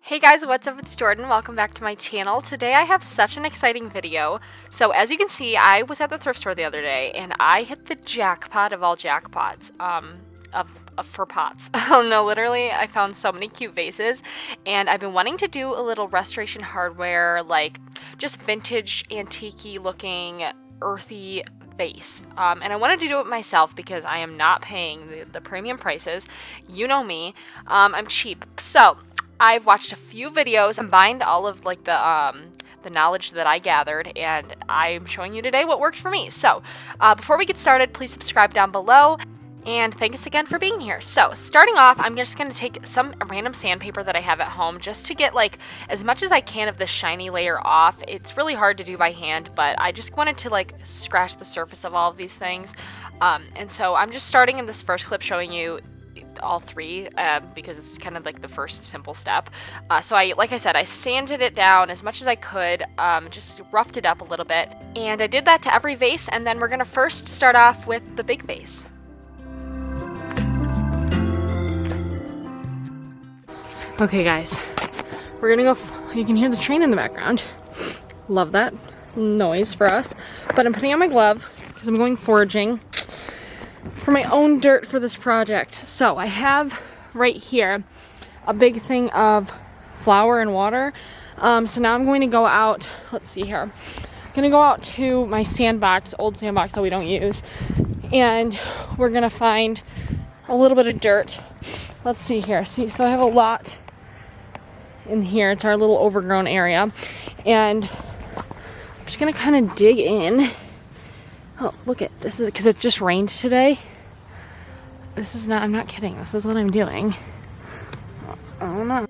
Hey guys, what's up? It's Jordan. Welcome back to my channel. Today I have such an exciting video. So as you can see, I was at the thrift store the other day and I hit the jackpot of all jackpots. For pots. No, literally, I found so many cute vases, and I've been wanting to do a little restoration hardware, like just vintage, antique-y looking, earthy vase. And I wanted to do it myself because I am not paying the premium prices. You know me. I'm cheap. So I've watched a few videos, combined all of like the knowledge that I gathered, and I'm showing you today what worked for me. So before we get started, please subscribe down below. And thanks again for being here. So starting off, I'm just going to take some random sandpaper that I have at home just to get like as much as I can of the shiny layer off. It's really hard to do by hand, but I just wanted to like scratch the surface of all of these things. And so I'm just starting in this first clip showing you all three because it's kind of like the first simple step. So like I said, I sanded it down as much as I could, just roughed it up a little bit. And I did that to every vase, and then we're going to first start off with the big vase. Okay guys, we're gonna go, you can hear the train in the background. Love that noise for us. But I'm putting on my glove because I'm going foraging for my own dirt for this project. So I have right here a big thing of flour and water. So now I'm going to go out, let's see here. I'm gonna go out to my sandbox, old sandbox that we don't use. And we're gonna find a little bit of dirt. Let's see here. See, so I have a lot in here. It's our little overgrown area, and I'm just gonna kind of dig in. Oh, look at this, is because it's just rained today. This is not, I'm not kidding, this is what I'm doing. Oh no.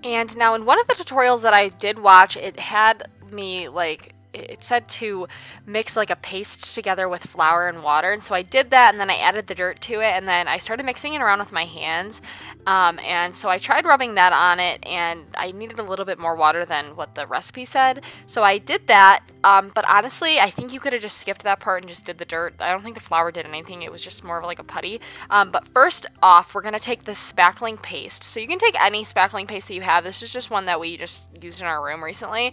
And now in one of the tutorials that I did watch, it had me like, it said to mix like a paste together with flour and water, and so I did that, and then I added the dirt to it, and then I started mixing it around with my hands, and so I tried rubbing that on it, and I needed a little bit more water than what the recipe said, so I did that, but honestly I think you could have just skipped that part and just did the dirt. I don't think the flour did anything, it was just more of like a putty. But first off, we're going to take this spackling paste. So you can take any spackling paste that you have. This is just one that we just used in our room recently.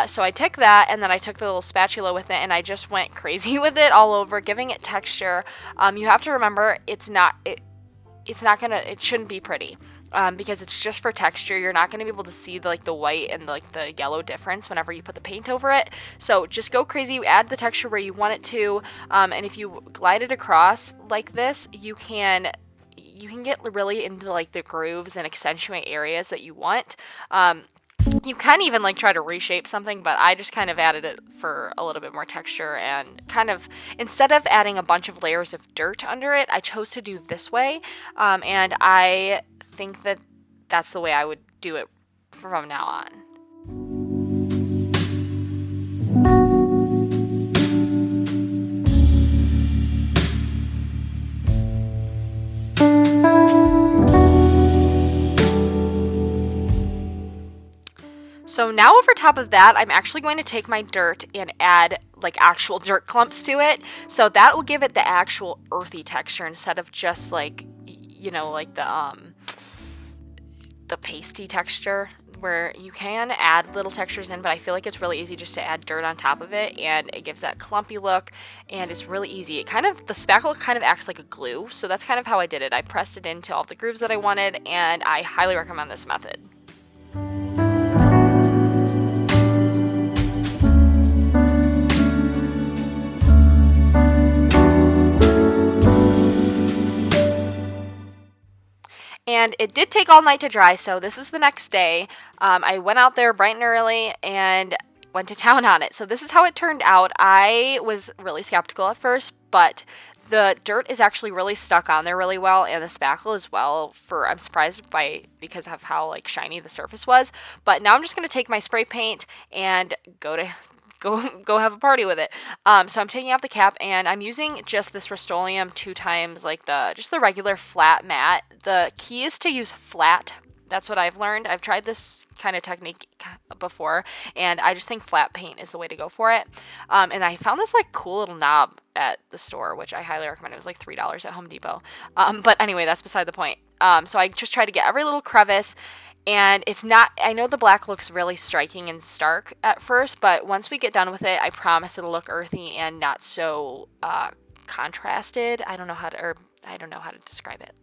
So I took that, and then I took the little spatula with it, and I just went crazy with it all over, giving it texture. You have to remember, it shouldn't be pretty. Because it's just for texture. You're not going to be able to see the white and the yellow difference whenever you put the paint over it. So just go crazy, add the texture where you want it to, and if you glide it across like this, you can get really into like the grooves and accentuate areas that you want. You can even like try to reshape something, but I just kind of added it for a little bit more texture, and kind of, instead of adding a bunch of layers of dirt under it, I chose to do this way, and I think that that's the way I would do it from now on. So now over top of that, I'm actually going to take my dirt and add like actual dirt clumps to it. So that will give it the actual earthy texture instead of just like, you know, like the pasty texture, where you can add little textures in, but I feel like it's really easy just to add dirt on top of it, and it gives that clumpy look, and it's really easy. The spackle kind of acts like a glue, so that's kind of how I did it. I pressed it into all the grooves that I wanted, and I highly recommend this method. And it did take all night to dry, so this is the next day. I went out there bright and early and went to town on it. So this is how it turned out. I was really skeptical at first, but the dirt is actually really stuck on there really well, and the spackle as well. I'm surprised because of how like shiny the surface was. But now I'm just going to take my spray paint and go have a party with it. So I'm taking off the cap, and I'm using just this Rust-Oleum 2 times, like just the regular flat mat. The key is to use flat That's what I've learned. I've tried this kind of technique before, and I just think flat paint is the way to go for it. And I found this like cool little knob at the store, which I highly recommend. It was like $3 at Home Depot. But anyway, that's beside the point. So I just try to get every little crevice, and it's not, I know the black looks really striking and stark at first, but once we get done with it, I promise it'll look earthy and not so contrasted. I don't know how to describe it.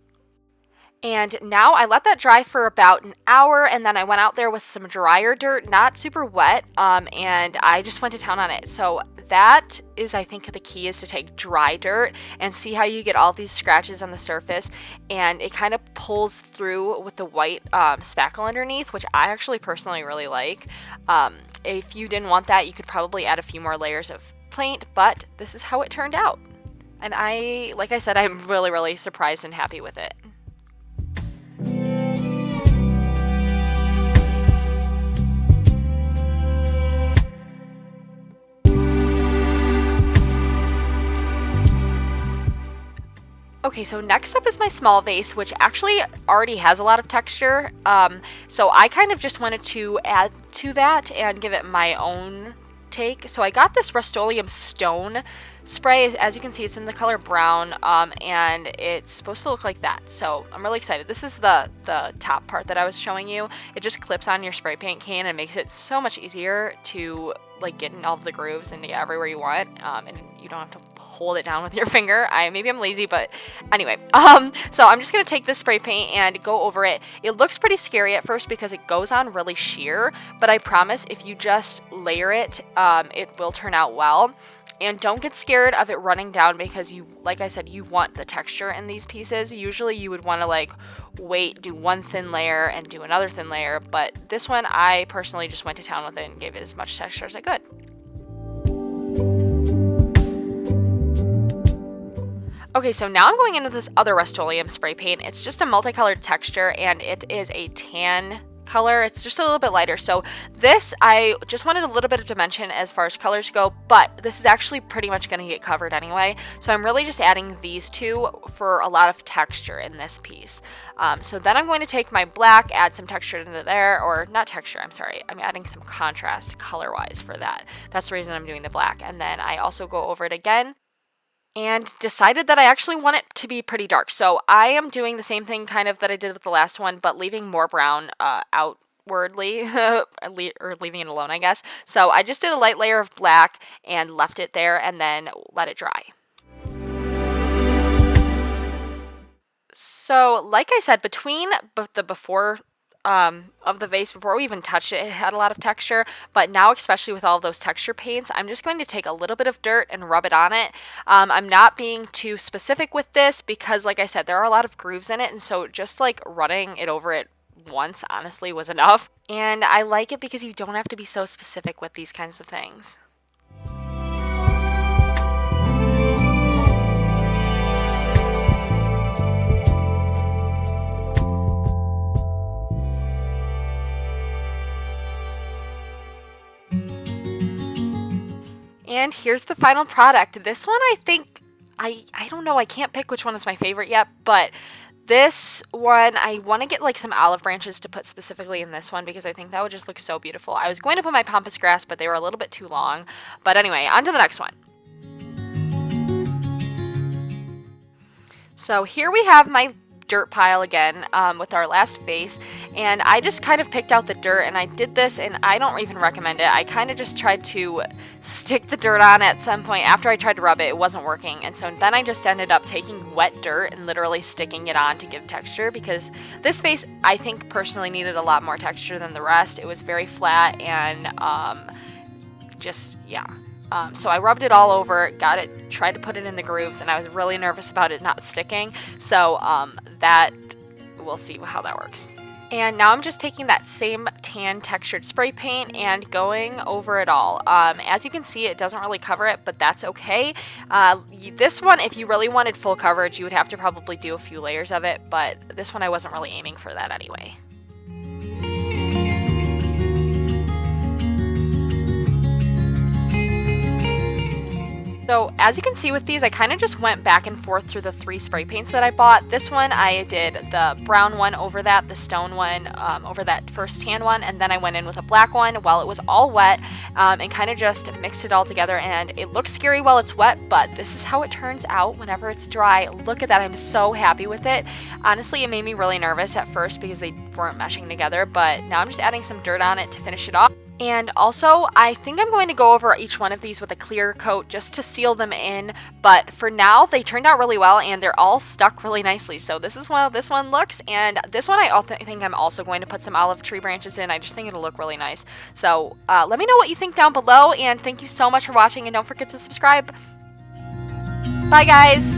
And now I let that dry for about an hour, and then I went out there with some drier dirt, not super wet, and I just went to town on it. So that is, I think, the key is to take dry dirt and see how you get all these scratches on the surface, and it kind of pulls through with the white spackle underneath, which I actually personally really like. If you didn't want that, you could probably add a few more layers of paint, but this is how it turned out. And like I said, I'm really, really surprised and happy with it. Okay, so next up is my small vase, which actually already has a lot of texture. So I kind of just wanted to add to that and give it my own take. So I got this Rust-Oleum stone spray. As you can see, it's in the color brown, and it's supposed to look like that. So I'm really excited. This is the top part that I was showing you. It just clips on your spray paint can and makes it so much easier to like get in all of the grooves and get everywhere you want, and you don't have to hold it down with your finger. Maybe I'm lazy, but anyway. So I'm just gonna take this spray paint and go over it. It looks pretty scary at first because it goes on really sheer, but I promise if you just layer it, it will turn out well. And don't get scared of it running down because like I said, you want the texture in these pieces. Usually you would want to like wait, do one thin layer and do another thin layer, but this one I personally just went to town with it and gave it as much texture as I could. Okay, so now I'm going into this other Rust-Oleum spray paint. It's just a multicolored texture, and it is a tan color. It's just a little bit lighter. So this, I just wanted a little bit of dimension as far as colors go, but this is actually pretty much going to get covered anyway. So I'm really just adding these two for a lot of texture in this piece. So then I'm going to take my black, add some texture into there, or not texture, I'm sorry. I'm adding some contrast color-wise for that. That's the reason I'm doing the black. And then I also go over it again and decided that I actually want it to be pretty dark. So I am doing the same thing kind of that I did with the last one, but leaving more brown outwardly, or leaving it alone, I guess. So I just did a light layer of black and left it there and then let it dry. So like I said, between the before of the vase, before we even touched it, it had a lot of texture, but now, especially with all of those texture paints, I'm just going to take a little bit of dirt and rub it on it. I'm not being too specific with this because, like I said, there are a lot of grooves in it, and so just like running it over it once honestly was enough. And I like it because you don't have to be so specific with these kinds of things. And here's the final product. This one, I think, I don't know, I can't pick which one is my favorite yet, but this one, I want to get like some olive branches to put specifically in this one because I think that would just look so beautiful. I was going to put my pampas grass, but they were a little bit too long. But anyway, on to the next one. So here we have my dirt pile again with our last vase, and I just kind of picked out the dirt, and I did this, and I don't even recommend it. I kind of just tried to stick the dirt on at some point. After I tried to rub it, it wasn't working, and so then I just ended up taking wet dirt and literally sticking it on to give texture, because this vase I think personally needed a lot more texture than the rest. It was very flat and so I rubbed it all over, got it, tried to put it in the grooves, and I was really nervous about it not sticking. So that, we'll see how that works. And now I'm just taking that same tan textured spray paint and going over it all. As you can see, it doesn't really cover it, but that's okay. This one, if you really wanted full coverage, you would have to probably do a few layers of it, but this one I wasn't really aiming for that anyway. So as you can see with these, I kind of just went back and forth through the 3 spray paints that I bought. This one, I did the brown one over that, the stone one over that first tan one, and then I went in with a black one while it was all wet and kind of just mixed it all together. And it looks scary while it's wet, but this is how it turns out whenever it's dry. Look at that, I'm so happy with it. Honestly, it made me really nervous at first because they weren't meshing together, but now I'm just adding some dirt on it to finish it off. And also, I think I'm going to go over each one of these with a clear coat just to seal them in, but for now, they turned out really well, and they're all stuck really nicely. So this is how this one looks, and this one I think I'm also going to put some olive tree branches in. I just think it'll look really nice. So let me know what you think down below, and thank you so much for watching, and don't forget to subscribe. Bye, guys!